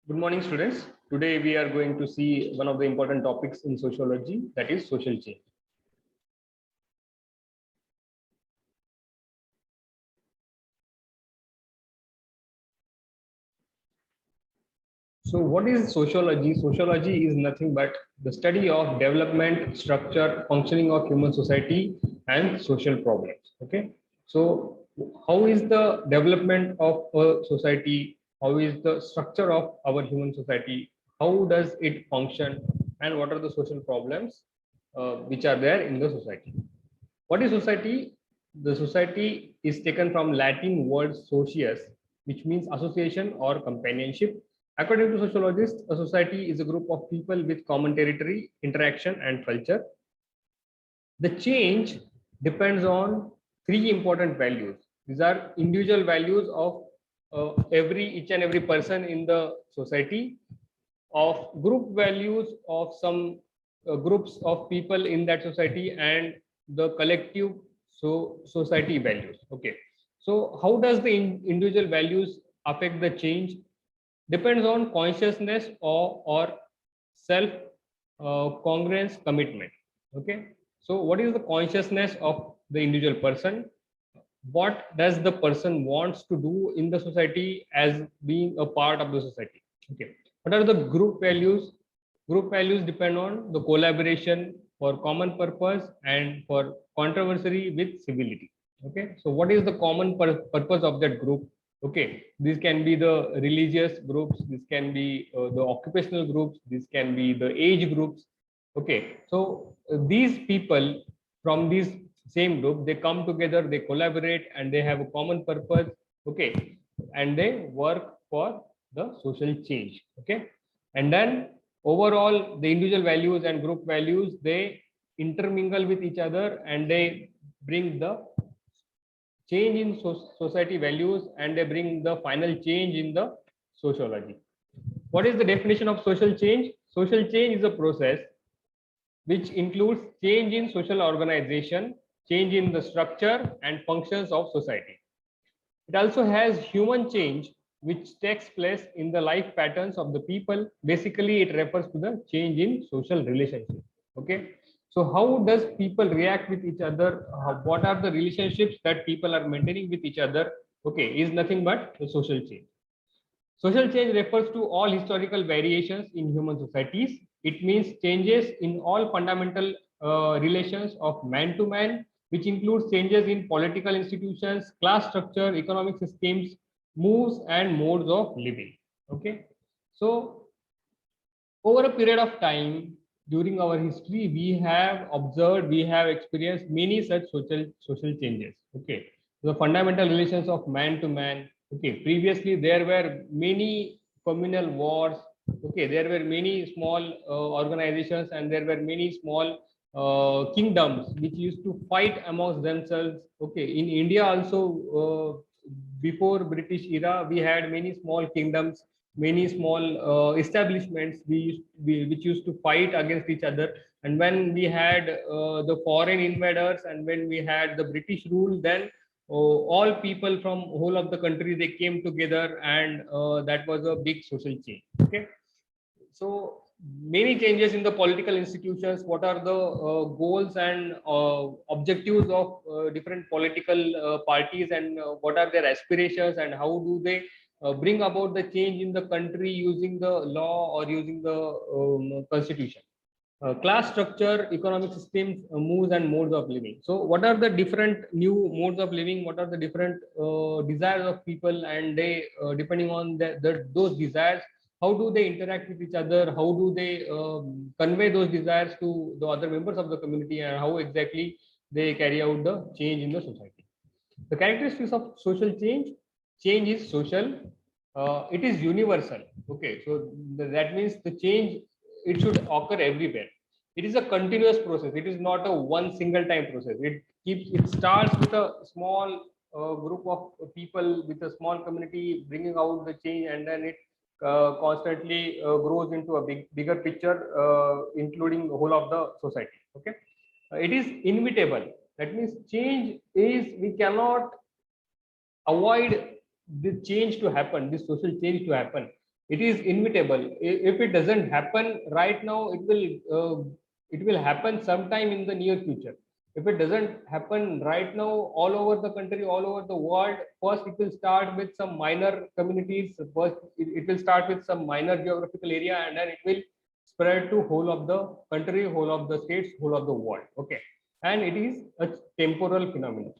Good morning, students. Today we are going to see one of the important topics in sociology, that is social change. So what is sociology? Sociology is nothing but the study of development, structure, functioning of human society and social problems. Okay. So how is the development of a society? How is the structure of our human society? How does it function? And what are the social problems which are there in the society? What is society? The society is taken from Latin word socius, which means association or companionship. According to sociologists, a society is a group of people with common territory, interaction, and culture. The change depends on three important values. These are individual values of each and every person in the society, of group values of some groups of people in that society, and the collective society values. Okay, so how does the individual values affect the change? Depends on consciousness or self congruence commitment. Okay, so what is the consciousness of the individual person? What does the person wants to do in the society as being a part of the society? Okay, what are the group values? Group values depend on the collaboration for common purpose and for controversy with civility. Okay, so what is the common purpose of that group? Okay, this can be the religious groups, this can be the occupational groups, this can be the age groups. Okay, so these people from these same group, they come together, they collaborate, and they have a common purpose. Okay, and they work for the social change. Okay, and then overall the individual values and group values, they intermingle with each other, and they bring the change in society values, and they bring the final change in the sociology. What is the definition of social change? Social change is a process which includes change in social organization, change in the structure and functions of society. It also has human change, which takes place in the life patterns of the people. Basically, it refers to the change in social relationship. Okay. So, how does people react with each other? What are the relationships that people are maintaining with each other? Okay, is nothing but the social change. Social change refers to all historical variations in human societies. It means changes in all fundamental relations of man to man, which includes changes in political institutions, class structure, economic systems, moves, and modes of living. Okay, so over a period of time during our history, we have observed, we have experienced many such social changes. Okay, the fundamental relations of man to man. Okay, previously there were many communal wars. Okay, there were many small organizations, and there were many small kingdoms which used to fight amongst themselves. Okay, in India also, before British era, we had many small kingdoms, many small establishments which used to fight against each other. And when we had the foreign invaders, and when we had the British rule, then all people from whole of the country, they came together, and that was a big social change. Okay, so many changes in the political institutions. What are the goals and objectives of different political parties, and what are their aspirations, and how do they bring about the change in the country using the law or using the constitution? Class structure, economic systems, moves and modes of living. So what are the different new modes of living? What are the different desires of people? And they, depending on those desires, how do they interact with each other? How do they convey those desires to the other members of the community, and how exactly they carry out the change in the society? The characteristics of social change: change is social, it is universal. Okay, so that means the change, it should occur everywhere. It is a continuous process. It is not a one single time process. It starts with a small group of people, with a small community bringing out the change, and then it constantly grows into a bigger picture, including the whole of the society. Okay, it is inevitable. That means change is, we cannot avoid the change to happen, this social change to happen. It is inevitable. If it doesn't happen right now, it will happen sometime in the near future. If it doesn't happen right now, all over the country, all over the world, first it will start with some minor communities. First, it will start with some minor geographical area, and then it will spread to whole of the country, whole of the states, whole of the world. Okay, and it is a temporal phenomenon.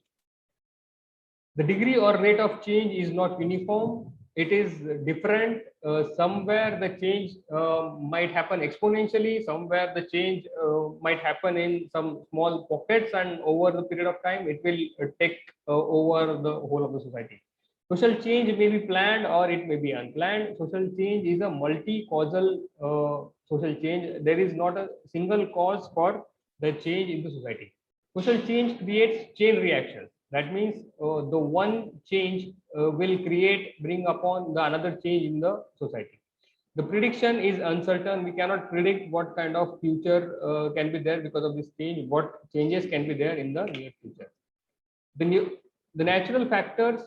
The degree or rate of change is not uniform. It is different. Somewhere the change might happen exponentially. Somewhere the change might happen in some small pockets, and over the period of time, it will take over the whole of the society. Social change may be planned or it may be unplanned. Social change is a multi-causal social change. There is not a single cause for the change in the society. Social change creates chain reactions. That means the one change will bring upon the another change in the society. The prediction is uncertain. We cannot predict what kind of future can be there because of this change, what changes can be there in the near future. The natural factors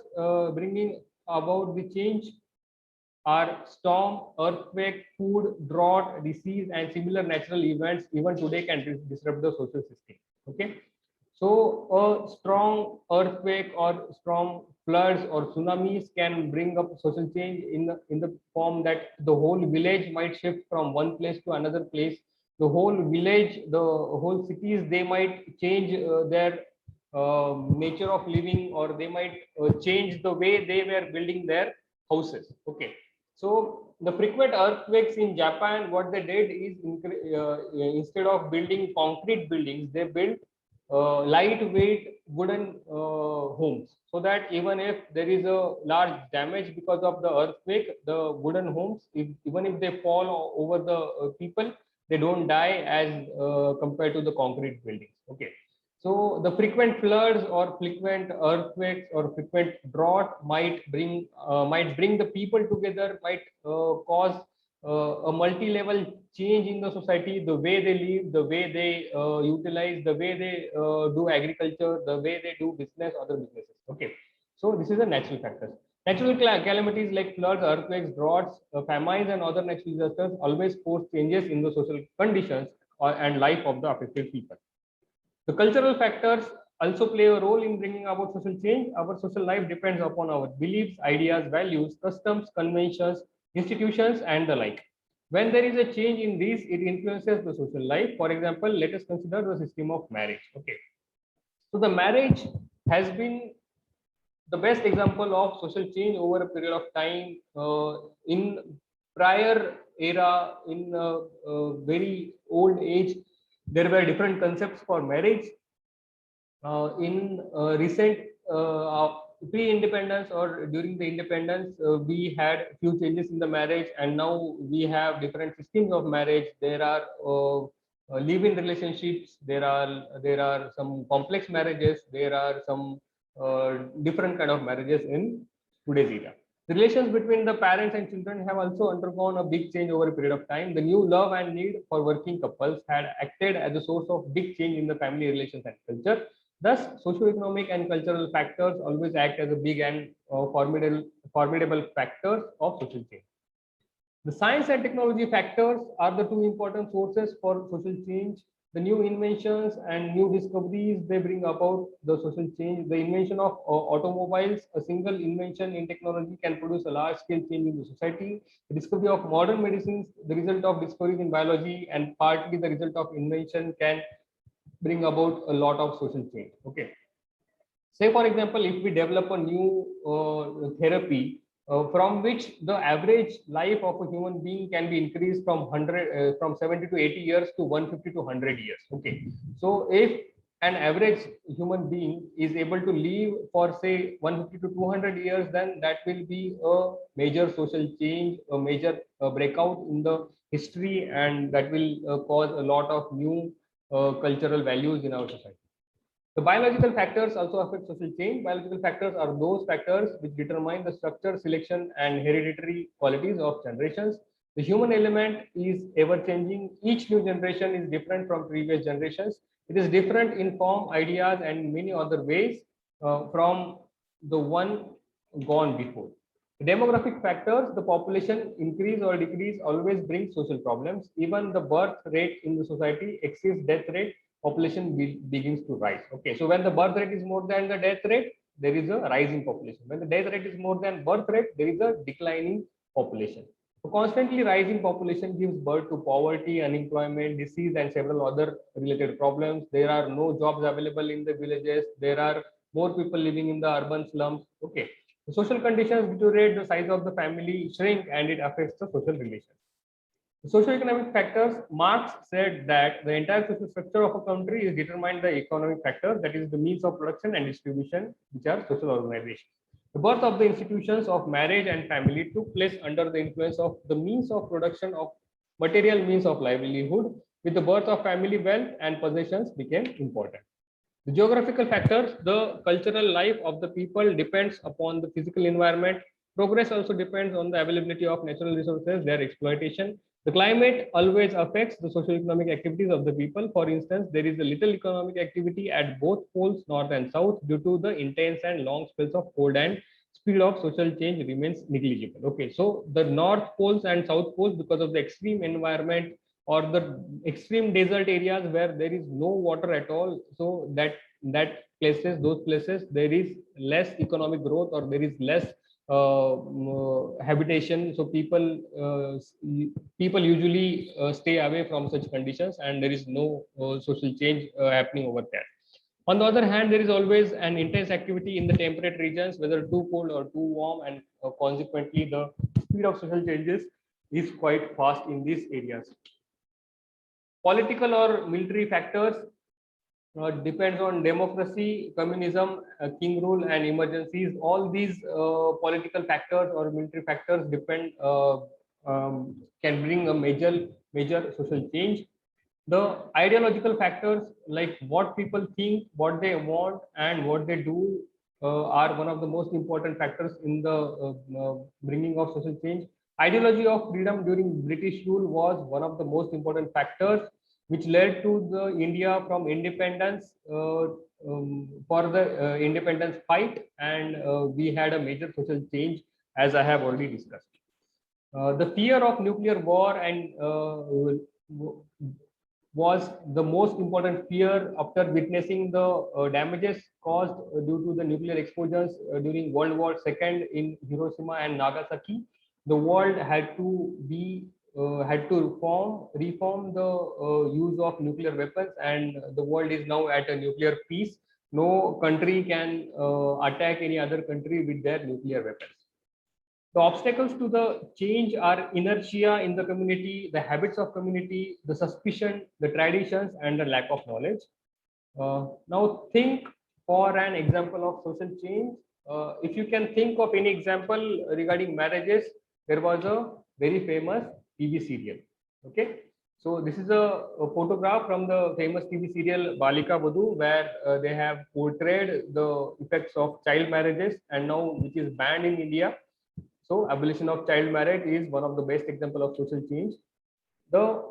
bringing about the change are storm, earthquake, food, drought, disease, and similar natural events even today can disrupt the social system. Okay, so a strong earthquake or strong floods or tsunamis can bring up social change in the form that the whole village might shift from one place to another place. The whole village, the whole cities, they might change their nature of living, or they might change the way they were building their houses. Okay, so the frequent earthquakes in Japan, what they did is instead of building concrete buildings, they built lightweight wooden homes, so that even if there is a large damage because of the earthquake, the wooden homes, even if they fall over the people, they don't die as compared to the concrete buildings. Okay, so the frequent floods or frequent earthquakes or frequent drought might bring the people together, might cause a multi-level change in the society, the way they live, the way they utilize, the way they do agriculture, the way they do business, other businesses. Okay, so this is a natural factors. Natural calamities like floods, earthquakes, droughts, famines, and other natural disasters always force changes in the social conditions and life of the affected people. The cultural factors also play a role in bringing about social change. Our social life depends upon our beliefs, ideas, values, customs, conventions, institutions, and the like. When there is a change in these, it influences the social life. For example, let us consider the system of marriage. Okay, so the marriage has been the best example of social change over a period of time. In prior era, in very old age, there were different concepts for marriage. In recent pre-independence or during the independence, we had few changes in the marriage, and now we have different systems of marriage. There are live-in relationships. There are some complex marriages. There are some different kind of marriages in today's era. The relations between the parents and children have also undergone a big change over a period of time. The new love and need for working couples had acted as a source of big change in the family relations and culture. Thus, socioeconomic and cultural factors always act as a big and formidable factors of social change. The science and technology factors are the two important sources for social change. The new inventions and new discoveries, they bring about the social change. The invention of automobiles, a single invention in technology can produce a large scale change in the society. The discovery of modern medicines, the result of discoveries in biology and partly the result of invention, can bring about a lot of social change. Okay, say for example, if we develop a new therapy from which the average life of a human being can be increased from 100 from 70 to 80 years to 150 to 100 years. Okay, so if an average human being is able to live for say 150 to 200 years, then that will be a major social change, a major breakout in the history, and that will cause a lot of new cultural values in our society. The biological factors also affect social change. Biological factors are those factors which determine the structure, selection, and hereditary qualities of generations. The human element is ever changing. Each new generation is different from previous generations. It is different in form, ideas, and many other ways from the one gone before. Demographic factors, the population increase or decrease always brings social problems. Even the birth rate in the society exceeds death rate, population begins to rise. Okay, so when the birth rate is more than the death rate, there is a rise in population. When the death rate is more than birth rate, there is a declining population. So constantly rising population gives birth to poverty, unemployment, disease, and several other related problems. There are no jobs available in the villages. There are more people living in the urban slums. Okay, the social conditions deteriorate, the size of the family shrink, and it affects the social relations. The socio-economic factors, Marx said that the entire social structure of a country is determined by economic factors, that is the means of production and distribution, which are social organizations. The birth of the institutions of marriage and family took place under the influence of the means of production of material means of livelihood. With the birth of family, wealth and possessions became important. The geographical factors, the cultural life of the people depends upon the physical environment. Progress also depends on the availability of natural resources, their exploitation. The climate always affects the socio-economic activities of the people. For instance, there is a little economic activity at both poles, north and south, due to the intense and long spells of cold, and speed of social change remains negligible. Okay, so the north poles and south poles, because of the extreme environment or the extreme desert areas where there is no water at all, so those places there is less economic growth, or there is less habitation. So people usually stay away from such conditions, and there is no social change happening over there. On the other hand, there is always an intense activity in the temperate regions, whether too cold or too warm, and consequently the speed of social changes is quite fast in these areas. Political or military factors depends on democracy, communism, king rule, and emergencies. All these political factors or military factors can bring a major social change. The ideological factors, like what people think, what they want, and what they do, are one of the most important factors in the bringing of social change. Ideology of freedom during British rule was one of the most important factors, which led to the India from independence, for the independence fight, and we had a major social change, as I have already discussed. The fear of nuclear war and was the most important fear after witnessing the damages caused due to the nuclear explosions during World War II in Hiroshima and Nagasaki. The world had to reform the use of nuclear weapons, and the world is now at a nuclear peace. No country can attack any other country with their nuclear weapons. The obstacles to the change are inertia in the community, the habits of community, the suspicion, the traditions, and the lack of knowledge. Now think for an example of social change. If you can think of any example regarding marriages, there was a very famous TV serial. Okay, so this is a photograph from the famous TV serial Balika Vadhu, where they have portrayed the effects of child marriages, and now which is banned in India. So abolition of child marriage is one of the best example of social change. The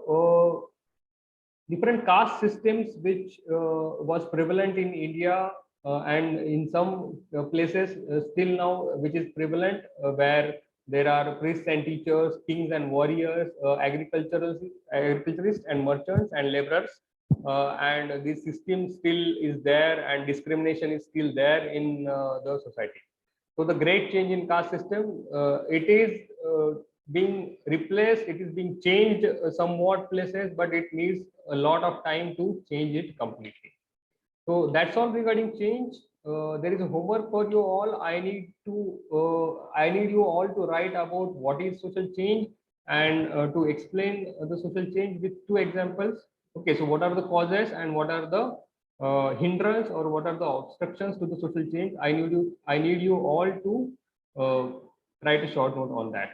different caste systems which was prevalent in India, and in some places still now, which is prevalent, where there are priests and teachers, kings and warriors, agriculturists and merchants and laborers, and this system still is there, and discrimination is still there in the society. So the great change in caste system, it is being replaced, it is being changed somewhat places, but it needs a lot of time to change it completely. So that's all regarding change. There is a homework for you all. I need you all to write about what is social change, and to explain the social change with two examples. Okay, so what are the causes and what are the hindrance, or what are the obstructions to the social change? I need you all to write a short note on that.